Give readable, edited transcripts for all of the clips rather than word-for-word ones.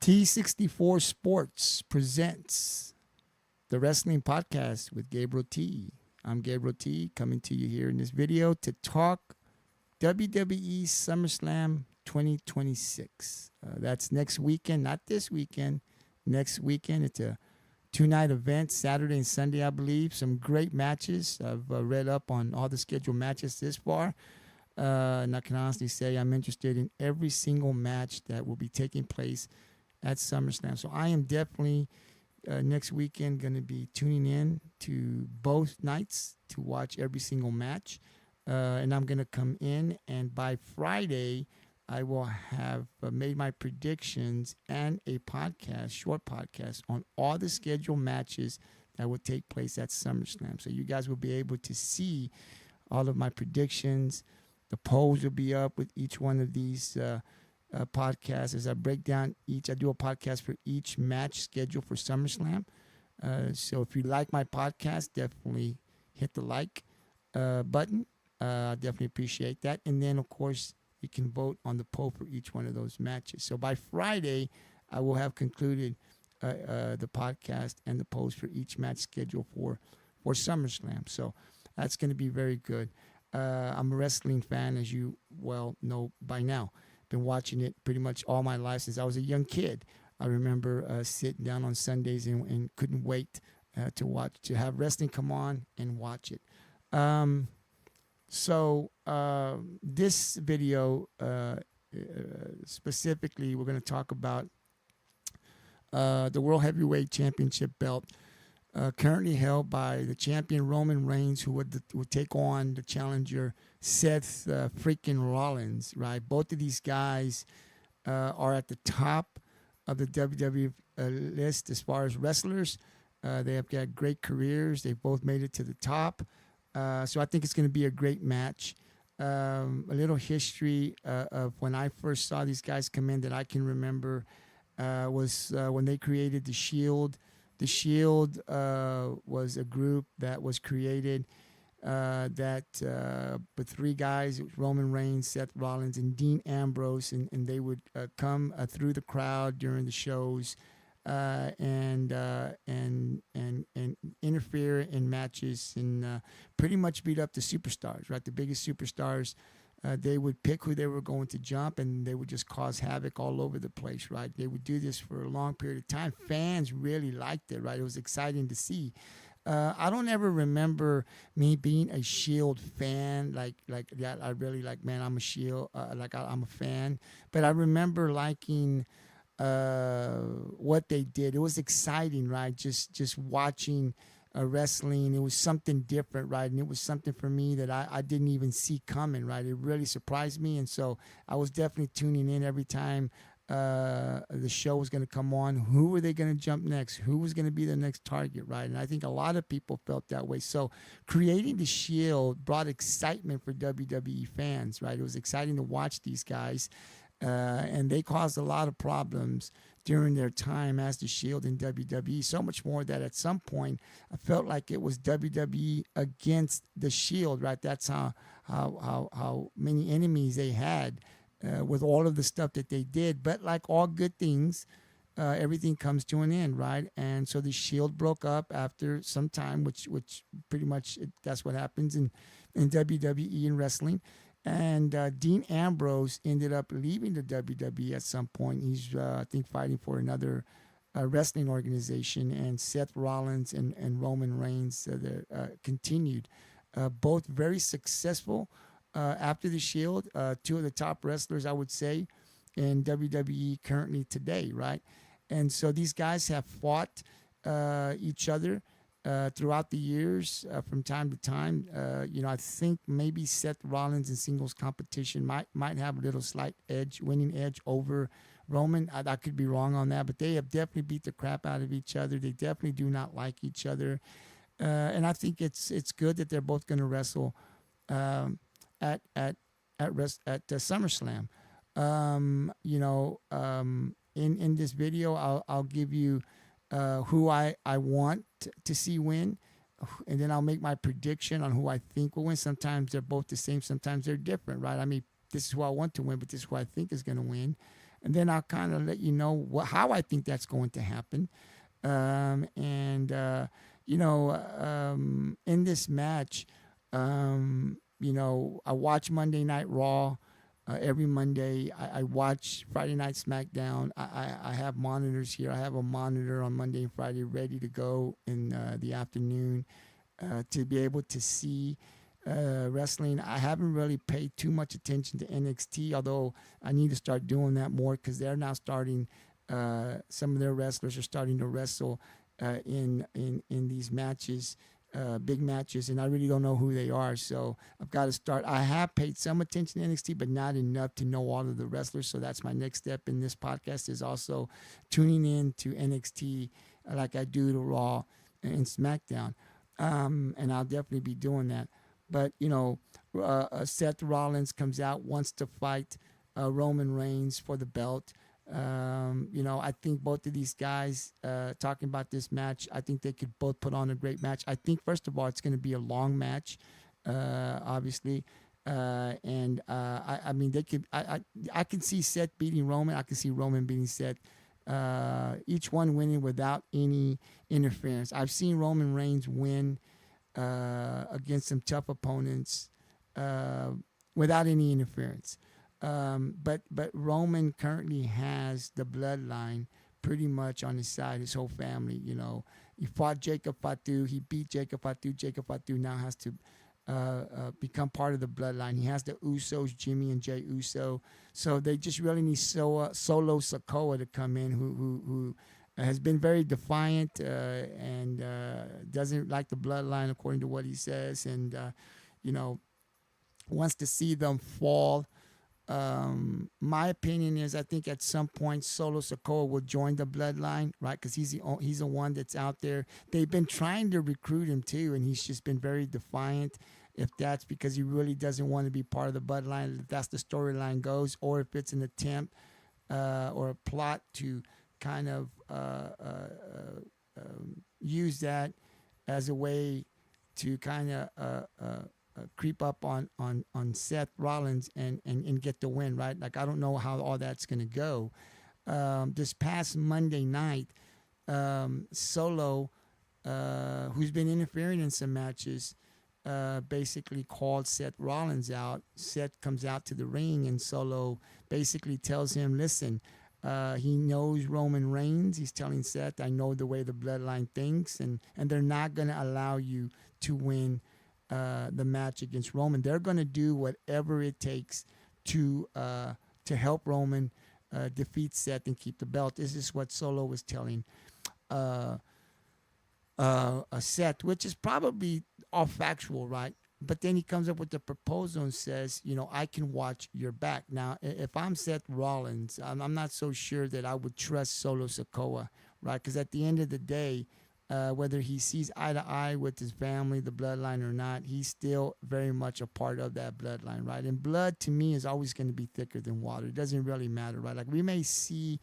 T64 Sports presents the Wrestling Podcast with Gabriel T. I'm Gabriel T, coming to you here in this video to talk WWE SummerSlam 2026. That's next weekend, not this weekend. Next weekend, it's a two-night event, Saturday and Sunday, I believe. Some great matches. I've read up on all the scheduled matches this far. And I can honestly say I'm interested in every single match that will be taking place at SummerSlam. So I am definitely next weekend going to be tuning in to both nights to watch every single match. And I'm going to come in, and by Friday, I will have made my predictions and a podcast, short podcast, on all the scheduled matches that will take place at SummerSlam. So you guys will be able to see all of my predictions. The polls will be up with each one of these podcasts as I break down each. I do a podcast for each match scheduled for SummerSlam. So if you like my podcast, definitely hit the like button. I definitely appreciate that. And then, of course, you can vote on the poll for each one of those matches. So by Friday, I will have concluded the podcast and the polls for each match scheduled for SummerSlam. So that's going to be very good. I'm a wrestling fan, as you well know by now. Been watching it pretty much all my life since I was a young kid. I remember sitting down on Sundays and couldn't wait to have wrestling come on and watch it. So this video specifically, we're going to talk about the World Heavyweight Championship belt, currently held by the champion Roman Reigns, who would take on the challenger Seth freaking Rollins. Right, both of these guys are at the top of the WWE list as far as wrestlers. They have got great careers. They both made it to the top. So I think it's going to be a great match. A little history of when I first saw these guys come in that I can remember was when they created The Shield. The Shield was a group that was created with three guys: Roman Reigns, Seth Rollins, and Dean Ambrose, and they would come through the crowd during the shows and interfere in matches and pretty much beat up the superstars, right? The biggest superstars. They would pick who they were going to jump, and they would just cause havoc all over the place, right? They would do this for a long period of time. Fans really liked it, right? It was exciting to see. I don't ever remember me being a Shield fan, like that. I really like, man, I'm a Shield, I'm a fan. But I remember liking what they did. It was exciting, right? Just watching wrestling. It was something different, right? And it was something for me that I didn't even see coming, right? It really surprised me. And so I was definitely tuning in every time the show was going to come on. Who were they going to jump next? Who was going to be the next target, right? And I think a lot of people felt that way. So creating the Shield brought excitement for WWE fans, right? It was exciting to watch these guys. And they caused a lot of problems during their time as the Shield in WWE. So much more that at some point I felt like it was WWE against the Shield, right? That's how many enemies they had with all of the stuff that they did. But like all good things, everything comes to an end, right? And so the Shield broke up after some time, which pretty much that's what happens in WWE and wrestling. And Dean Ambrose ended up leaving the WWE at some point. He's, I think, fighting for another wrestling organization. And Seth Rollins and Roman Reigns continued. Both very successful after the Shield. Two of the top wrestlers, I would say, in WWE currently today, right? And so these guys have fought each other throughout the years, from time to time. I think maybe Seth Rollins in singles competition might have a little slight winning edge over Roman. I could be wrong on that, but they have definitely beat the crap out of each other. They definitely do not like each other, and I think it's good that they're both going to wrestle at SummerSlam. In this video, I'll give you who I want to see win, and then I'll make my prediction on who I think will win. Sometimes they're both the same, sometimes they're different, right? I mean, this is who I want to win, but this is who I think is going to win. and then I'll kind of let you know how I think that's going to happen. And in this match, I watch Monday Night Raw. Every Monday, I watch Friday Night SmackDown. I have monitors here. I have a monitor on Monday and Friday ready to go in the afternoon to be able to see wrestling. I haven't really paid too much attention to NXT, although I need to start doing that more because they're now starting. Some of their wrestlers are starting to wrestle in these matches, big matches, and I really don't know who they are. So I've got to start. I have paid some attention to NXT, but not enough to know all of the wrestlers. So that's my next step in this podcast, is also tuning in to NXT like I do to Raw and SmackDown. And I'll definitely be doing that. But, Seth Rollins comes out, wants to fight Roman Reigns for the belt. I think both of these guys, talking about this match, I think they could both put on a great match. I think, first of all, it's going to be a long match, obviously. I mean, they could. I can see Seth beating Roman. I can see Roman beating Seth. Each one winning without any interference. I've seen Roman Reigns win against some tough opponents without any interference. But Roman currently has the bloodline pretty much on his side, his whole family. He fought Jacob Fatu. He beat Jacob Fatu. Jacob Fatu now has to become part of the bloodline. He has the Usos, Jimmy and Jey Uso. So they just really need Solo Sikoa to come in, who has been very defiant and doesn't like the bloodline, according to what he says, and wants to see them fall. My opinion is, I think at some point Solo Sikoa will join the bloodline, right? Because he's the one that's out there. They've been trying to recruit him too, and he's just been very defiant. If that's because he really doesn't want to be part of the bloodline, if that's the storyline goes, or if it's an attempt or a plot to kind of use that as a way to kind of creep up on Seth Rollins and get the win, right? Like, I don't know how all that's going to go. This past Monday night, Solo, who's been interfering in some matches, basically called Seth Rollins out. Seth comes out to the ring, and Solo basically tells him, listen, he knows Roman Reigns. He's telling Seth, I know the way the bloodline thinks, and they're not going to allow you to win the match against Roman. They're going to do whatever it takes to help Roman defeat Seth and keep the belt. This is what Solo was telling Seth, which is probably all factual, right? But then he comes up with the proposal and says, I can watch your back. Now, if I'm Seth Rollins, I'm not so sure that I would trust Solo Sikoa, right? Because at the end of the day, whether he sees eye to eye with his family, the bloodline, or not, he's still very much a part of that bloodline, right? And blood, to me, is always going to be thicker than water. It doesn't really matter, right? Like, we may see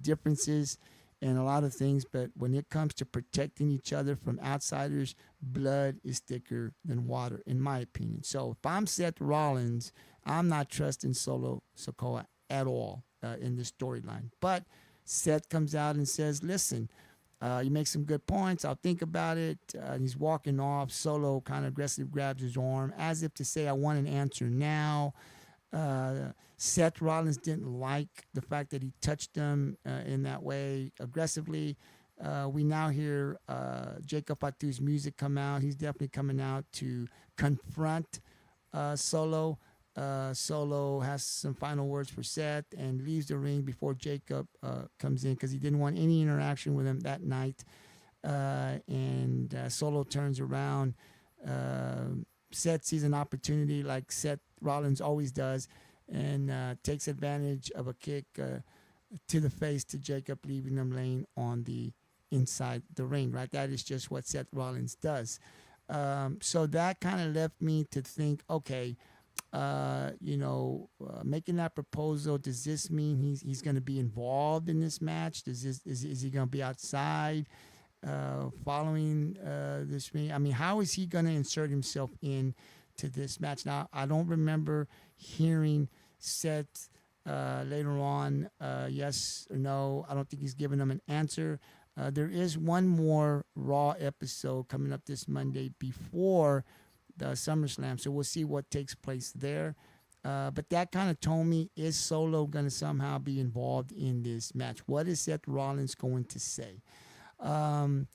differences in a lot of things, but when it comes to protecting each other from outsiders, blood is thicker than water, in my opinion. So if I'm Seth Rollins, I'm not trusting Solo Sikoa at all in this storyline. But Seth comes out and says, listen, you make some good points. I'll think about it. He's walking off. Solo kind of aggressively grabs his arm as if to say, I want an answer now. Seth Rollins didn't like the fact that he touched him in that way aggressively. We now hear Jacob Fatu's music come out. He's definitely coming out to confront Solo. Solo has some final words for Seth and leaves the ring before Jacob comes in because he didn't want any interaction with him that night. And Solo turns around. Seth sees an opportunity like Seth Rollins always does, and takes advantage of a kick to the face to Jacob, leaving him laying on the inside the ring, right? That is just what Seth Rollins does. So that kind of left me to think, okay, making that proposal, does this mean he's going to be involved in this match? Is he going to be outside following this meeting? I mean, how is he going to insert himself in to this match? Now, I don't remember hearing Seth later on, yes or no. I don't think he's giving them an answer. There is one more Raw episode coming up this Monday before the SummerSlam, so we'll see what takes place there. But that kind of told me, is Solo going to somehow be involved in this match? What is Seth Rollins going to say? And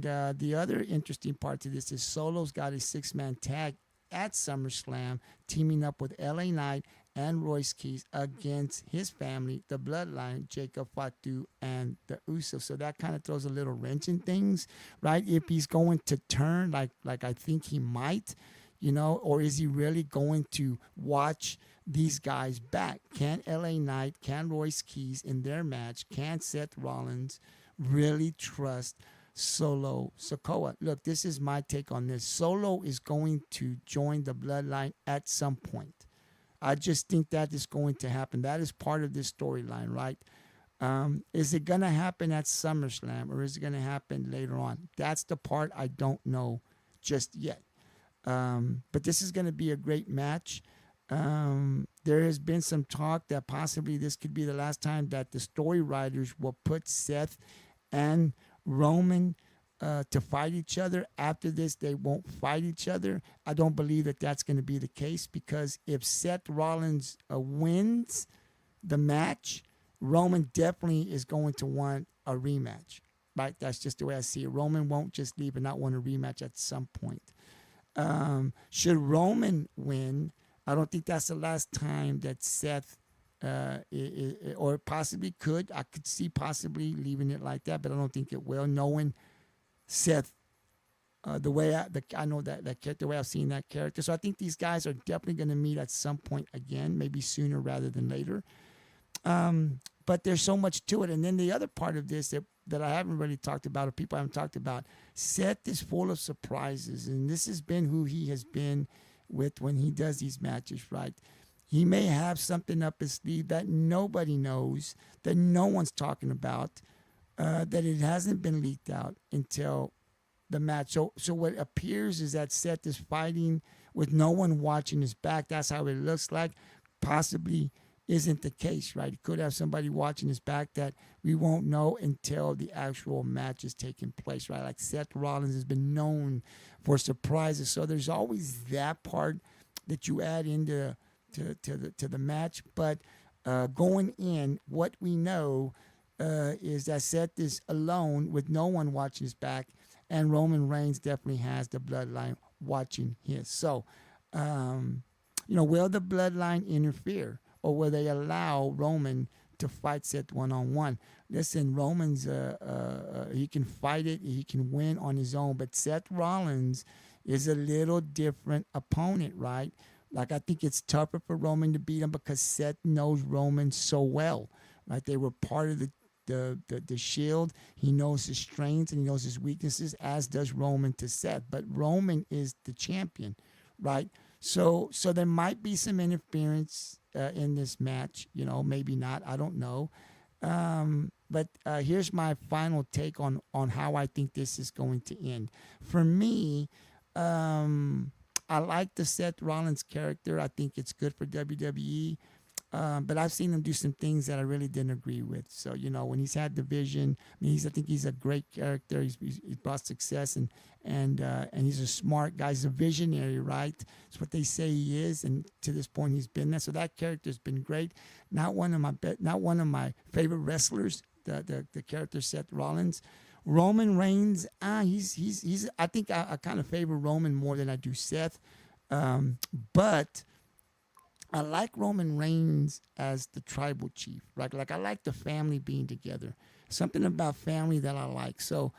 the other interesting part to this is Solo's got a 6-man tag at SummerSlam, teaming up with LA Knight and Royce Keys against his family, the Bloodline, Jacob Fatu, and the Usos. So that kind of throws a little wrench in things, right? If he's going to turn, like I think he might, or is he really going to watch these guys back? Can LA Knight, can Royce Keys in their match, can Seth Rollins really trust Solo Sikoa? Look, this is my take on this. Solo is going to join the Bloodline at some point. I just think that is going to happen. That is part of this storyline, right? Is it going to happen at SummerSlam, or is it going to happen later on? That's the part I don't know just yet. But this is going to be a great match. There has been some talk that possibly this could be the last time that the story writers will put Seth and Roman to fight each other. After this, they won't fight each other. I don't believe that that's going to be the case, because if Seth Rollins wins the match, Roman definitely is going to want a rematch, right? That's just the way I see it. Roman won't just leave and not want a rematch at some point. Should Roman win, I don't think that's the last time that Seth or possibly could. I could see possibly leaving it like that, but I don't think it will. Knowing Seth, the way I know that character, the way I've seen that character, so I think these guys are definitely going to meet at some point again, maybe sooner rather than later. But there's so much to it, and then the other part of this that I haven't really talked about, or people haven't talked about, Seth is full of surprises, and this has been who he has been with when he does these matches, right? He may have something up his sleeve that nobody knows, that no one's talking about, that it hasn't been leaked out until the match. So what appears is that Seth is fighting with no one watching his back. That's how it looks like. Possibly isn't the case, right? He could have somebody watching his back that we won't know until the actual match is taking place, right? Like Seth Rollins has been known for surprises. So there's always that part that you add into to the match. But going in, what we know is that Seth is alone with no one watching his back, and Roman Reigns definitely has the Bloodline watching his. So, will the Bloodline interfere, or will they allow Roman to fight Seth one-on-one? Listen, Roman's he can fight it, he can win on his own, but Seth Rollins is a little different opponent, right? Like, I think it's tougher for Roman to beat him because Seth knows Roman so well, right? They were part of the Shield. He knows his strengths and he knows his weaknesses, as does Roman to Seth. But Roman is the champion, right? So there might be some interference in this match, maybe not. I don't know. But here's my final take on how I think this is going to end. For me, I like the Seth Rollins character. I think it's good for WWE. But I've seen him do some things that I really didn't agree with. So, when he's had the vision, I think he's a great character. He's brought success, and he's a smart guy. He's a visionary, right? That's what they say he is, and to this point, he's been there. So that character's been great. Not one of my favorite wrestlers. The character Seth Rollins. Roman Reigns, he's. I think I kind of favor Roman more than I do Seth, but I like Roman Reigns as the tribal chief, right? Like, I like the family being together. Something about family that I like. So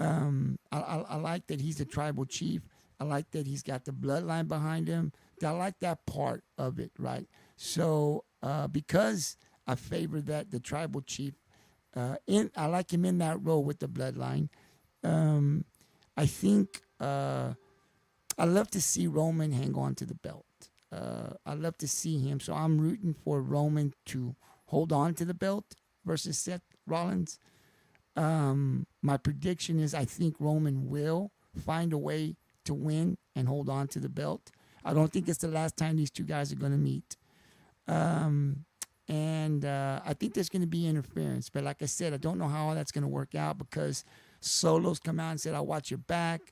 I like that he's the tribal chief. I like that he's got the bloodline behind him. I like that part of it, right? So because I favor the tribal chief, I like him in that role with the bloodline. I think I love to see Roman hang on to the belt. I love to see him. So I'm rooting for Roman to hold on to the belt versus Seth Rollins. My prediction is I think Roman will find a way to win and hold on to the belt. I don't think it's the last time these two guys are going to meet. And I think there's going to be interference. But like I said, I don't know how all that's going to work out because Solo's come out and said, I'll watch your back.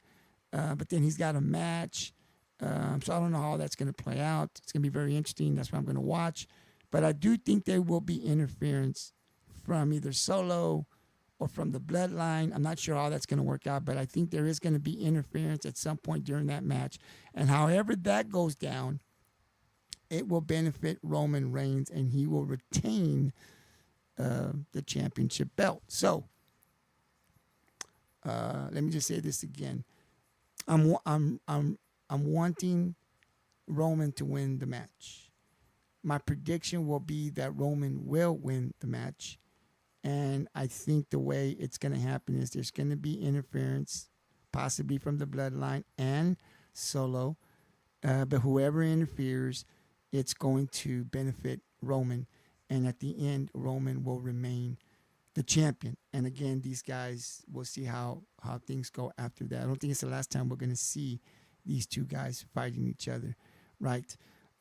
But then he's got a match. So I don't know how that's going to play out. It's going to be very interesting. That's what I'm going to watch. But I do think there will be interference from either Solo or from the bloodline. I'm not sure how that's going to work out, but I think there is going to be interference at some point during that match. And however that goes down, it will benefit Roman Reigns, and he will retain the championship belt. So let me just say this again. I'm wanting Roman to win the match. My prediction will be that Roman will win the match. And I think the way it's going to happen is there's going to be interference, possibly from the bloodline and Solo. But whoever interferes, it's going to benefit Roman. And at the end, Roman will remain the champion. And again, these guys, we'll see how things go after that. I don't think it's the last time we're going to see these two guys fighting each other, right?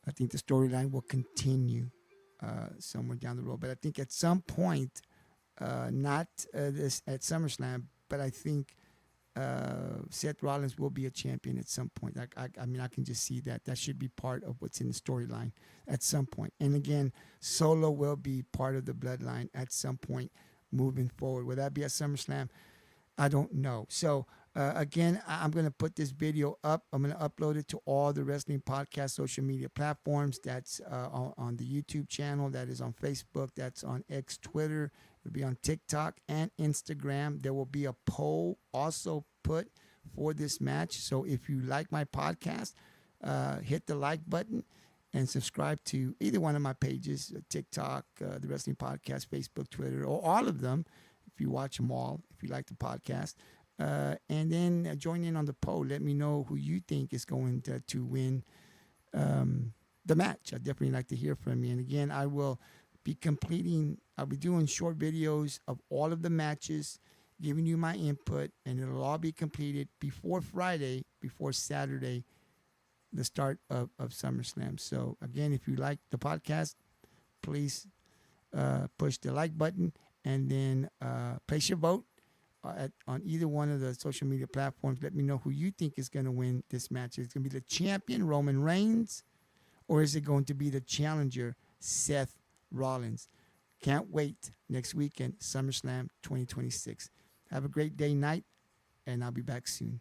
I think the storyline will continue somewhere down the road. But I think at some point, not this at SummerSlam, but I think Seth Rollins will be a champion at some point. I mean, I can just see that. That should be part of what's in the storyline at some point. And again, Solo will be part of the bloodline at some point moving forward. Will that be at SummerSlam? I don't know. So, again, I'm going to put this video up. I'm going to upload it to all the wrestling podcast social media platforms. That's on the YouTube channel. That is on Facebook. That's on X, Twitter. It'll be on TikTok and Instagram. There will be a poll also put for this match. So if you like my podcast, hit the like button and subscribe to either one of my pages, TikTok, the Wrestling Podcast, Facebook, Twitter, or all of them. If you watch them all, if you like the podcast. And then join in on the poll. Let me know who you think is going to win the match. I'd definitely like to hear from you. And again, I'll be doing short videos of all of the matches, giving you my input, and it'll all be completed before Friday, before Saturday, the start of SummerSlam. So again, if you like the podcast, please push the like button and then place your vote on either one of the social media platforms. Let me know who you think is going to win this match. Is it going to be the champion, Roman Reigns, or is it going to be the challenger, Seth Rollins? Can't wait. Next weekend, SummerSlam 2026. Have a great day, night, and I'll be back soon.